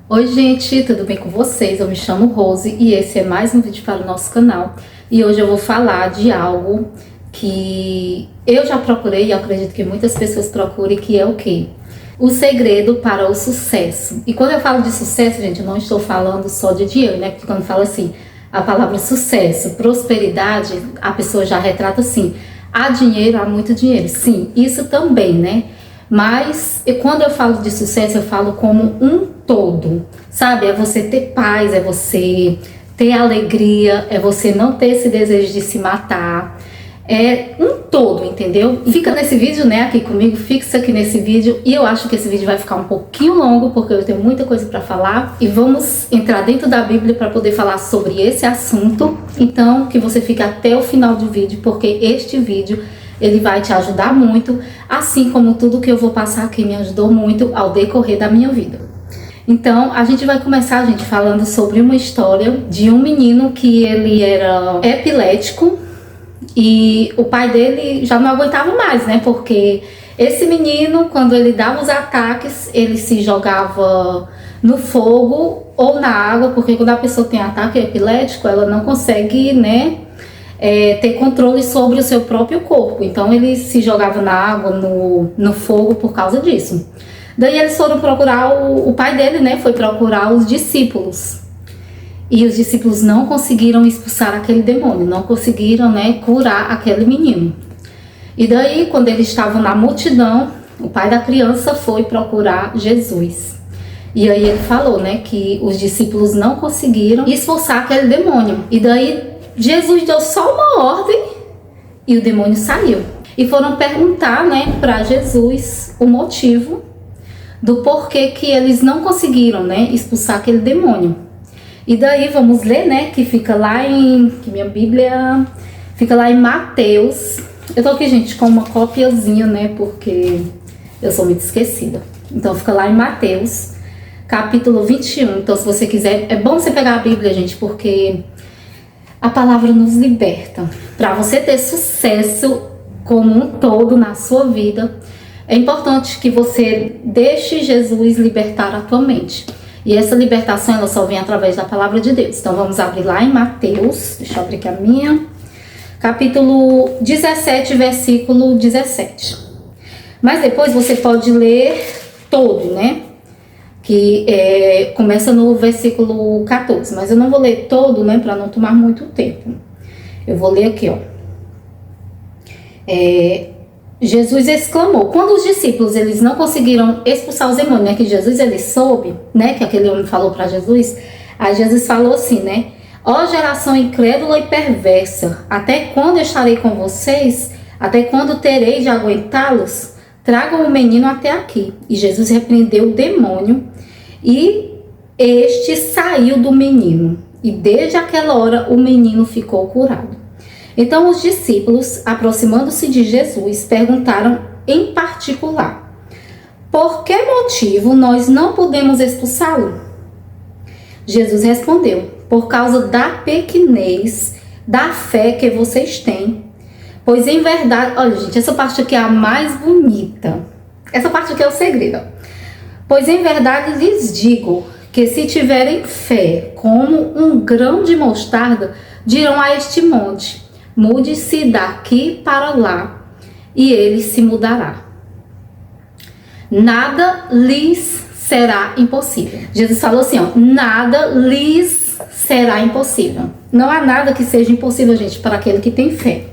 Oi gente, tudo bem com vocês? Eu me chamo Rose e esse é mais um vídeo para o nosso canal. E hoje eu vou falar de algo que eu já procurei e acredito que muitas pessoas procurem, que é o quê? O segredo para o sucesso. E quando eu falo de sucesso, gente, eu não estou falando só de dinheiro, né? Porque quando fala assim, a palavra sucesso, prosperidade, a pessoa já retrata assim, há dinheiro, há muito dinheiro. Sim, isso também, né? Mas quando eu falo de sucesso, eu falo como um todo, sabe? É você ter paz, é você ter alegria, é você não ter esse desejo de se matar. É um todo, entendeu? Fica nesse vídeo, né, aqui comigo, fixa aqui nesse vídeo. E eu acho que esse vídeo vai ficar um pouquinho longo, porque eu tenho muita coisa para falar. E vamos entrar dentro da Bíblia para poder falar sobre esse assunto. Então, que você fique até o final do vídeo, porque este vídeo ele vai te ajudar muito, assim como tudo que eu vou passar aqui me ajudou muito ao decorrer da minha vida. Então, a gente vai começar, gente, falando sobre uma história de um menino que ele era epilético e o pai dele já não aguentava mais, né? Porque esse menino, quando ele dava os ataques, ele se jogava no fogo ou na água, porque quando a pessoa tem ataque epilético, ela não consegue, né, ter controle sobre o seu próprio corpo. Então ele se jogava na água, no fogo por causa disso. Daí eles foram procurar, o pai dele, né, foi procurar os discípulos. E os discípulos não conseguiram expulsar aquele demônio, não conseguiram, né, curar aquele menino. E daí, quando eles estavam na multidão, o pai da criança foi procurar Jesus. E aí ele falou, né, que os discípulos não conseguiram expulsar aquele demônio. E daí Jesus deu só uma ordem e o demônio saiu. E foram perguntar, né, para Jesus o motivo do porquê que eles não conseguiram, né, expulsar aquele demônio. E daí vamos ler, né, que fica lá que minha Bíblia fica lá em Mateus. Eu tô aqui, gente, com uma copiazinha, né, porque eu sou muito esquecida. Então fica lá em Mateus, capítulo 21. Então se você quiser, é bom você pegar a Bíblia, gente, porque a palavra nos liberta. Para você ter sucesso como um todo na sua vida, é importante que você deixe Jesus libertar a tua mente. E essa libertação, ela só vem através da palavra de Deus. Então vamos abrir lá em Mateus, deixa eu abrir aqui a minha, capítulo 17, versículo 17. Mas depois você pode ler todo, né? Que começa no versículo 14, mas eu não vou ler todo, né, para não tomar muito tempo. Eu vou ler aqui, ó. Jesus exclamou, quando os discípulos eles não conseguiram expulsar os demônios, né, que Jesus ele soube, né, que aquele homem falou para Jesus, aí Jesus falou assim, né, ó geração incrédula e perversa, até quando estarei com vocês? Até quando terei de aguentá-los? Tragam o menino até aqui. E Jesus repreendeu o demônio e este saiu do menino. E desde aquela hora o menino ficou curado. Então os discípulos, aproximando-se de Jesus, perguntaram em particular: por que motivo nós não podemos expulsá-lo? Jesus respondeu: por causa da pequenez da fé que vocês têm. Pois em verdade, olha gente, essa parte aqui é a mais bonita. Essa parte aqui é o segredo. Pois em verdade lhes digo que se tiverem fé como um grão de mostarda, dirão a este monte: mude-se daqui para lá, e ele se mudará. Nada lhes será impossível. Jesus falou assim, ó, nada lhes será impossível. Não há nada que seja impossível, gente, para aquele que tem fé.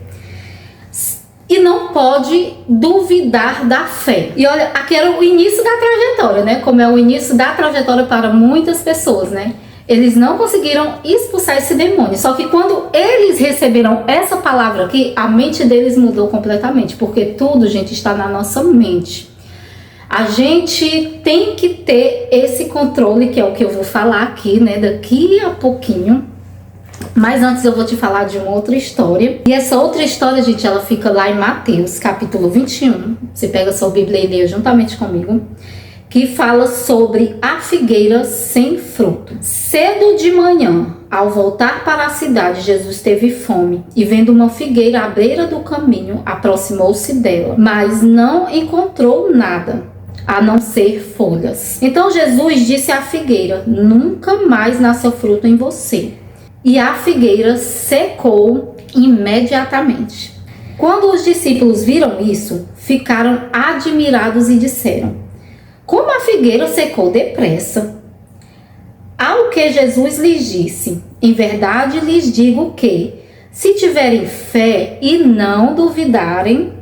E não pode duvidar da fé. E olha, aqui era o início da trajetória, né? Como é o início da trajetória para muitas pessoas, né? Eles não conseguiram expulsar esse demônio. Só que quando eles receberam essa palavra aqui, a mente deles mudou completamente. Porque tudo, gente, está na nossa mente. A gente tem que ter esse controle, que é o que eu vou falar aqui, né? Daqui a pouquinho. Mas antes eu vou te falar de uma outra história. E essa outra história, gente, ela fica lá em Mateus, capítulo 21. Você pega a sua Bíblia e lê juntamente comigo. Que fala sobre a figueira sem fruto. Cedo de manhã, ao voltar para a cidade, Jesus teve fome. E vendo uma figueira à beira do caminho, aproximou-se dela. Mas não encontrou nada. a não ser folhas. Então Jesus disse à figueira: nunca mais nasceu fruto em você. E a figueira secou imediatamente. Quando os discípulos viram isso, ficaram admirados e disseram: como a figueira secou depressa. Ao que Jesus lhes disse: em verdade lhes digo que, se tiverem fé e não duvidarem,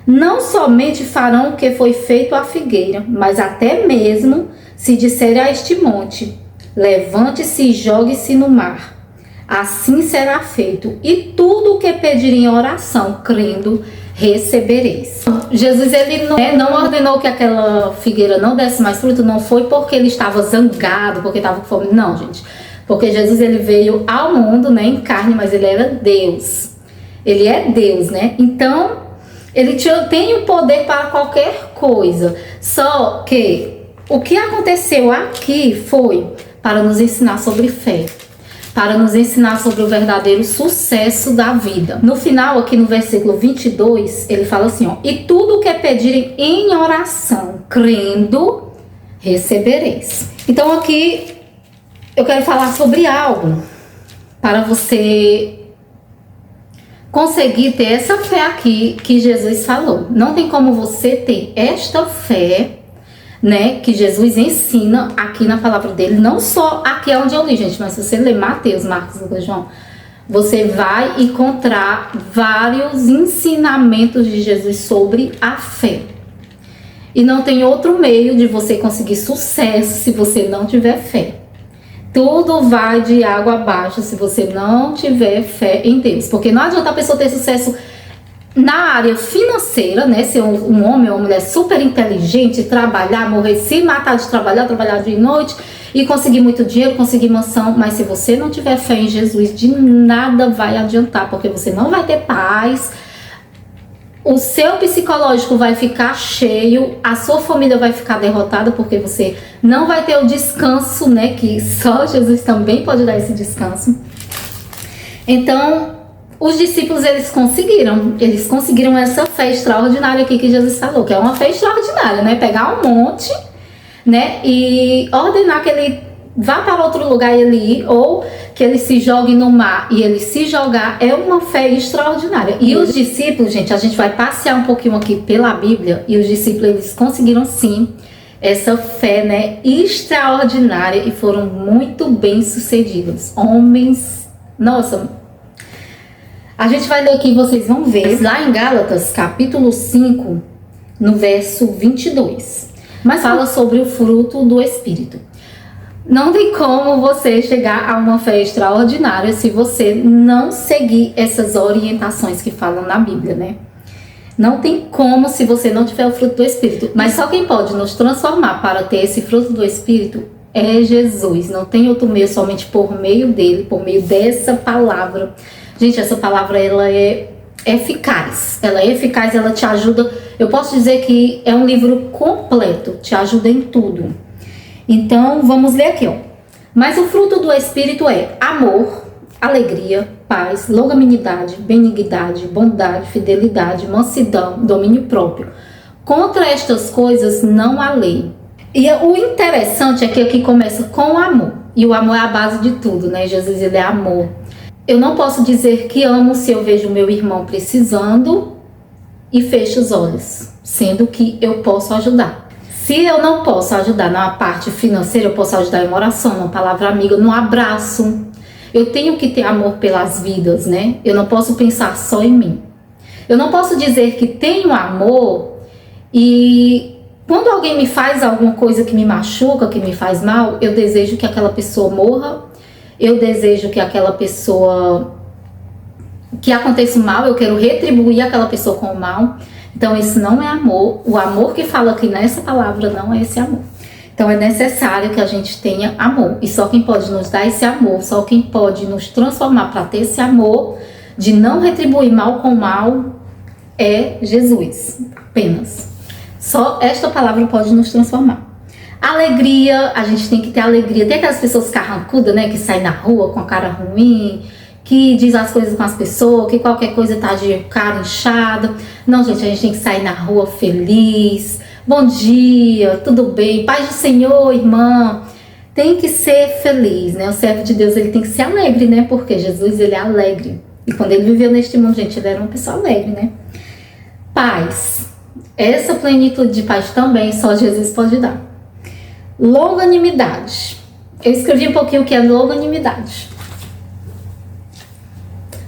não somente farão o que foi feito à figueira, mas até mesmo se disserem a este monte: levante-se e jogue-se no mar, assim será feito, e tudo o que pedirem em oração, crendo, recebereis. Jesus, ele não ordenou que aquela figueira não desse mais fruto, não foi porque ele estava zangado, porque estava com fome, não, gente. Porque Jesus, ele veio ao mundo, né, em carne, mas ele era Deus. Ele é Deus, né? Então, ele tem o poder para qualquer coisa. Só que o que aconteceu aqui foi para nos ensinar sobre fé, para nos ensinar sobre o verdadeiro sucesso da vida. No final, aqui no versículo 22, ele fala assim, ó: e tudo o que pedirem em oração, crendo, recebereis. Então aqui eu quero falar sobre algo para você conseguir ter essa fé aqui que Jesus falou. Não tem como você ter esta fé, né, que Jesus ensina aqui na palavra dele, não só aqui onde eu li, gente, mas se você ler Mateus, Marcos, Lucas, João, você vai encontrar vários ensinamentos de Jesus sobre a fé. E não tem outro meio de você conseguir sucesso se você não tiver fé. Tudo vai de água abaixo se você não tiver fé em Deus. Porque não adianta a pessoa ter sucesso na área financeira, né? Ser um homem ou uma mulher super inteligente, trabalhar, morrer, se matar de trabalhar, trabalhar de noite e conseguir muito dinheiro, conseguir mansão. Mas se você não tiver fé em Jesus, de nada vai adiantar, porque você não vai ter paz. O seu psicológico vai ficar cheio, a sua família vai ficar derrotada, porque você não vai ter o descanso, né? Que só Jesus também pode dar esse descanso. Então, os discípulos, eles conseguiram essa fé extraordinária aqui que Jesus falou, que é uma fé extraordinária, né? Pegar um monte, né? E ordenar que ele vá para outro lugar e ele ir, ou que ele se jogue no mar e ele se jogar, é uma fé extraordinária. E os discípulos, gente, a gente vai passear um pouquinho aqui pela Bíblia, e os discípulos, eles conseguiram sim essa fé, né, extraordinária, e foram muito bem sucedidos. Homens, nossa, a gente vai ler aqui, vocês vão ver, lá em Gálatas, capítulo 5, no verso 22, mas fala sobre o fruto do Espírito. Não tem como você chegar a uma fé extraordinária se você não seguir essas orientações que falam na Bíblia, né? Não tem como se você não tiver o fruto do Espírito. Mas só quem pode nos transformar para ter esse fruto do Espírito é Jesus. Não tem outro meio, somente por meio dele, por meio dessa palavra. Gente, essa palavra, ela é eficaz. Ela é eficaz, ela te ajuda. Eu posso dizer que é um livro completo, te ajuda em tudo. Então, vamos ler aqui, ó. Mas o fruto do Espírito é amor, alegria, paz, longanimidade, benignidade, bondade, fidelidade, mansidão, domínio próprio. Contra estas coisas não há lei. E o interessante é que aqui começa com o amor. E o amor é a base de tudo, né? Jesus, ele é amor. Eu não posso dizer que amo se eu vejo meu irmão precisando e fecho os olhos, sendo que eu posso ajudar. Se eu não posso ajudar na parte financeira, eu posso ajudar em uma oração, numa palavra amiga, num abraço. Eu tenho que ter amor pelas vidas, né? Eu não posso pensar só em mim. Eu não posso dizer que tenho amor e quando alguém me faz alguma coisa que me machuca, que me faz mal, eu desejo que aquela pessoa morra, eu desejo que aquela pessoa, que aconteça o mal, eu quero retribuir aquela pessoa com o mal. Então isso não é amor. O amor que fala aqui nessa palavra não é esse amor. Então é necessário que a gente tenha amor. E só quem pode nos dar esse amor, só quem pode nos transformar para ter esse amor de não retribuir mal com mal é Jesus, apenas. Só esta palavra pode nos transformar. Alegria, a gente tem que ter alegria. Tem aquelas pessoas carrancudas, né, que saem na rua com a cara ruim, que diz as coisas com as pessoas, que qualquer coisa tá de cara inchada. Não, gente, a gente tem que sair na rua feliz, Bom dia, tudo bem? Paz do Senhor, irmã. Tem que ser feliz, né? O servo de Deus, ele tem que ser alegre, né? Porque Jesus, ele é alegre. E quando ele viveu neste mundo, gente, ele era uma pessoa alegre, né? Paz. Essa plenitude de paz também só Jesus pode dar. Longanimidade. Eu escrevi um pouquinho o que é longanimidade.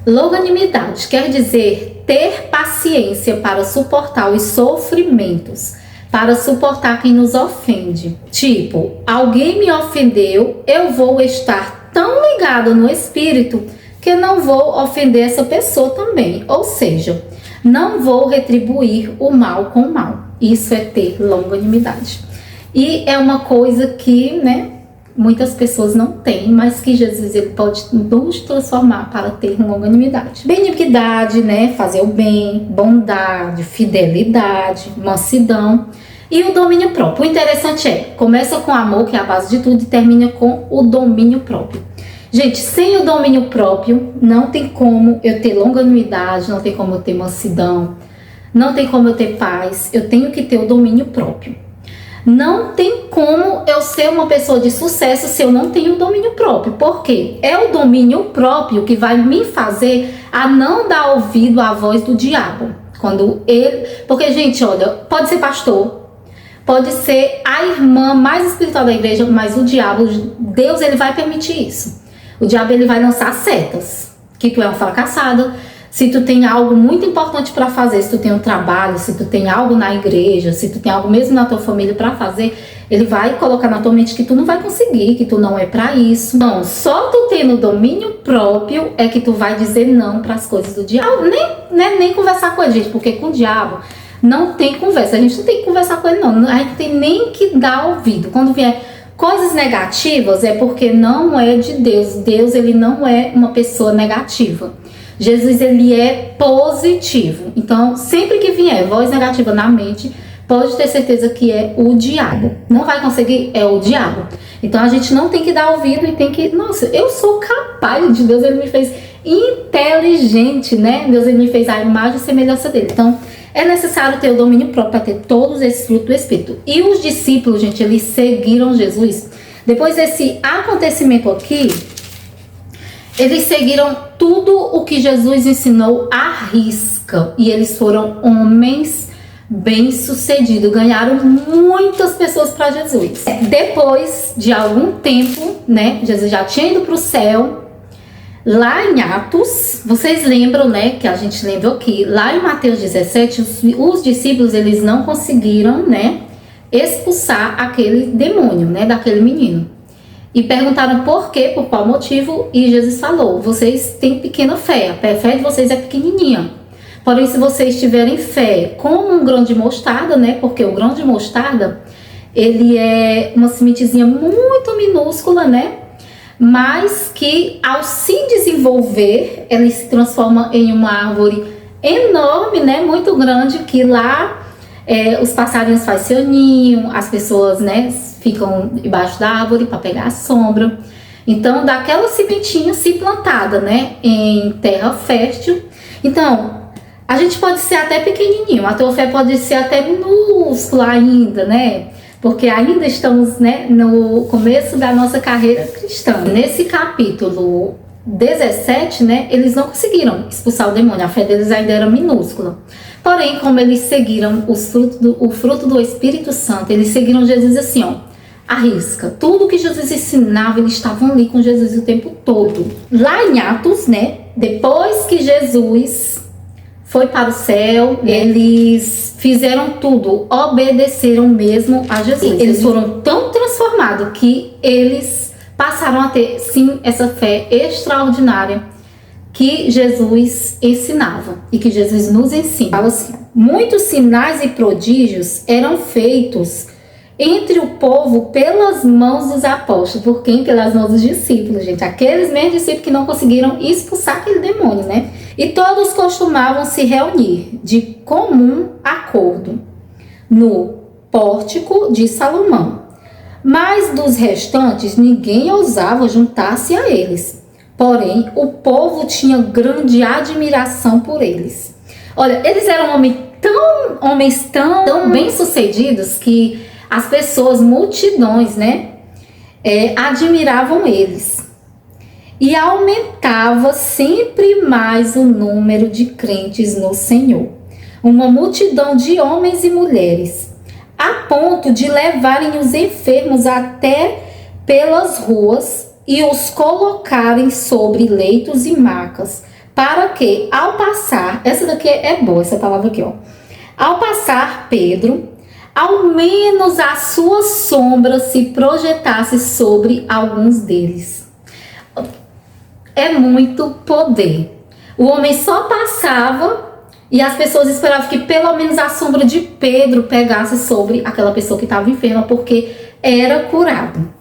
Longanimidade quer dizer ter paciência para suportar os sofrimentos, para suportar quem nos ofende. Tipo, alguém me ofendeu, eu vou estar tão ligado no espírito que não vou ofender essa pessoa também. Ou seja, não vou retribuir o mal com o mal. Isso é ter longanimidade. E é uma coisa que, né, muitas pessoas não têm, mas que Jesus, ele pode nos transformar para ter longanimidade. Benignidade, né, fazer o bem, bondade, fidelidade, mansidão e o domínio próprio. O interessante é, começa com amor, que é a base de tudo, e termina com o domínio próprio. Gente, sem o domínio próprio, não tem como eu ter longanimidade, não tem como eu ter mansidão, não tem como eu ter paz. Eu tenho que ter o domínio próprio. Não tem como eu ser uma pessoa de sucesso se eu não tenho o domínio próprio. Por quê? É o domínio próprio que vai me fazer a não dar ouvido à voz do diabo. Quando ele... Porque, gente, olha, pode ser pastor, pode ser a irmã mais espiritual da igreja, mas o diabo, Deus, ele vai permitir isso. O diabo, ele vai lançar setas, que tu é uma fracassada. Se tu tem algo muito importante para fazer, se tu tem um trabalho, se tu tem algo na igreja, se tu tem algo mesmo na tua família para fazer, ele vai colocar na tua mente que tu não vai conseguir, que tu não é para isso. Não, só tu tendo domínio próprio é que tu vai dizer não para as coisas do diabo. Nem conversar com ele, gente, porque com o diabo não tem conversa. A gente não tem que conversar com ele, não. A gente tem nem que dar ouvido. Quando vier coisas negativas, é porque não é de Deus. Deus, ele não é uma pessoa negativa. Jesus, ele é positivo. Então, sempre que vier voz negativa na mente, pode ter certeza que é o diabo. Não vai conseguir, é o diabo. Então, a gente não tem que dar ouvido e tem que... Nossa, eu sou capaz de Deus, ele me fez inteligente, né? Deus, ele me fez a imagem e semelhança dele. Então, é necessário ter o domínio próprio para ter todos esses frutos do Espírito. E os discípulos, gente, eles seguiram Jesus. Depois desse acontecimento aqui, eles seguiram tudo o que Jesus ensinou à risca. E eles foram homens bem-sucedidos. Ganharam muitas pessoas para Jesus. Depois de algum tempo, né? Jesus já tinha ido para o céu. Lá em Atos, vocês lembram, né? Que a gente lembra aqui. Lá em Mateus 17, os discípulos, eles não conseguiram, né? Expulsar aquele demônio, né? Daquele menino. E perguntaram por quê, por qual motivo, e Jesus falou, vocês têm pequena fé, a fé de vocês é pequenininha. Porém, se vocês tiverem fé como um grão de mostarda, né, porque o grão de mostarda, ele é uma sementezinha muito minúscula, né, mas que ao se desenvolver, ele se transforma em uma árvore enorme, né, muito grande, que lá os passarinhos fazem seu ninho, as pessoas, né, ficam debaixo da árvore para pegar a sombra. Então, daquela sementinha se plantada, né, em terra fértil. Então, a gente pode ser até pequenininho, a tua fé pode ser até minúscula ainda, né, porque ainda estamos, né, no começo da nossa carreira cristã. Nesse capítulo 17, né, eles não conseguiram expulsar o demônio, a fé deles ainda era minúscula. Porém, como eles seguiram o fruto do Espírito Santo, eles seguiram Jesus assim, ó, à risca. Tudo que Jesus ensinava, eles estavam ali com Jesus o tempo todo. Lá em Atos, né, depois que Jesus foi para o céu, eles fizeram tudo, obedeceram mesmo a Jesus. Eles foram tão transformados que eles passaram a ter, sim, essa fé extraordinária que Jesus ensinava e que Jesus nos ensina. Fala assim, muitos sinais e prodígios eram feitos entre o povo pelas mãos dos apóstolos. Por quem? Pelas mãos dos discípulos, gente. Aqueles mesmos discípulos que não conseguiram expulsar aquele demônio, né? E todos costumavam se reunir de comum acordo no pórtico de Salomão. Mas dos restantes, ninguém ousava juntar-se a eles. Porém, o povo tinha grande admiração por eles. Olha, eles eram homens homens tão bem-sucedidos que as pessoas, multidões, né, admiravam eles. E aumentava sempre mais o número de crentes no Senhor. Uma multidão de homens e mulheres, a ponto de levarem os enfermos até pelas ruas e os colocarem sobre leitos e macas, para que, ao passar, essa daqui é boa, essa palavra aqui, ó. Ao passar Pedro, ao menos a sua sombra se projetasse sobre alguns deles. É muito poder. O homem só passava e as pessoas esperavam que pelo menos a sombra de Pedro pegasse sobre aquela pessoa que estava enferma, porque era curado.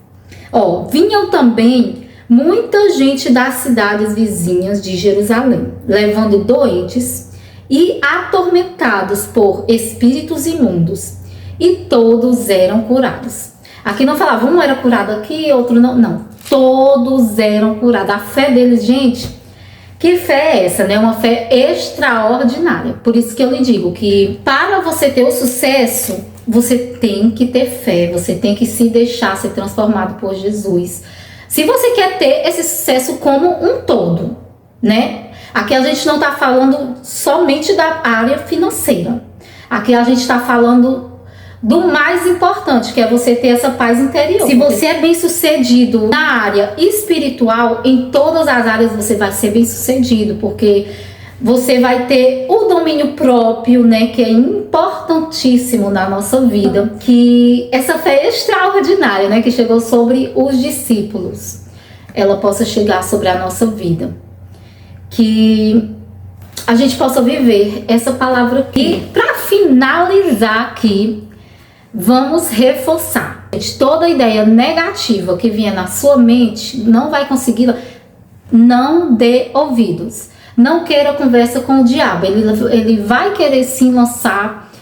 Vinham também muita gente das cidades vizinhas de Jerusalém, levando doentes e atormentados por espíritos imundos, e todos eram curados. Aqui não falava, um era curado aqui, outro não. Não, todos eram curados. A fé deles, gente, que fé é essa, né? Uma fé extraordinária. Por isso que eu lhe digo que para você ter o sucesso, você tem que ter fé, você tem que se deixar ser transformado por Jesus. Se você quer ter esse sucesso como um todo, né? Aqui a gente não está falando somente da área financeira. Aqui a gente está falando do mais importante, que é você ter essa paz interior. Se você é bem sucedido na área espiritual, em todas as áreas você vai ser bem sucedido, porque você vai ter o domínio próprio, né, que é importantíssimo na nossa vida, que essa fé extraordinária, né, que chegou sobre os discípulos, ela possa chegar sobre a nossa vida, que a gente possa viver essa palavra aqui. Para finalizar aqui, vamos reforçar. Toda ideia negativa que vier na sua mente, não vai conseguir, não dê ouvidos. Não queira conversa com o diabo. Ele vai querer sim lançar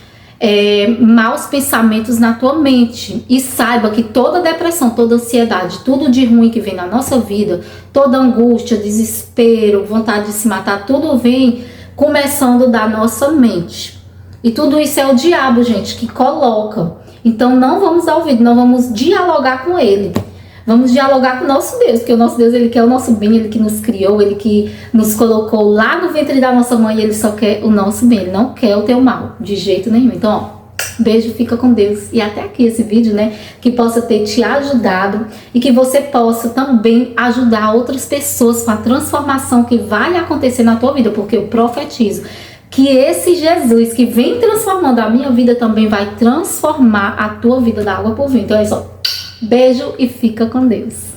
maus pensamentos na tua mente. E saiba que toda depressão, toda ansiedade, tudo de ruim que vem na nossa vida, toda angústia, desespero, vontade de se matar, tudo vem começando da nossa mente. E tudo isso é o diabo, gente, que coloca. Então não vamos dar ouvido, não vamos dialogar com ele. Vamos dialogar com o nosso Deus, porque o nosso Deus, ele quer o nosso bem, ele que nos criou, ele que nos colocou lá no ventre da nossa mãe, ele só quer o nosso bem, ele não quer o teu mal, de jeito nenhum. Então, beijo, fica com Deus. E até aqui esse vídeo, né, que possa ter te ajudado e que você possa também ajudar outras pessoas com a transformação que vai acontecer na tua vida, porque eu profetizo que esse Jesus que vem transformando a minha vida também vai transformar a tua vida da água por vinho. Então é só, beijo e fica com Deus.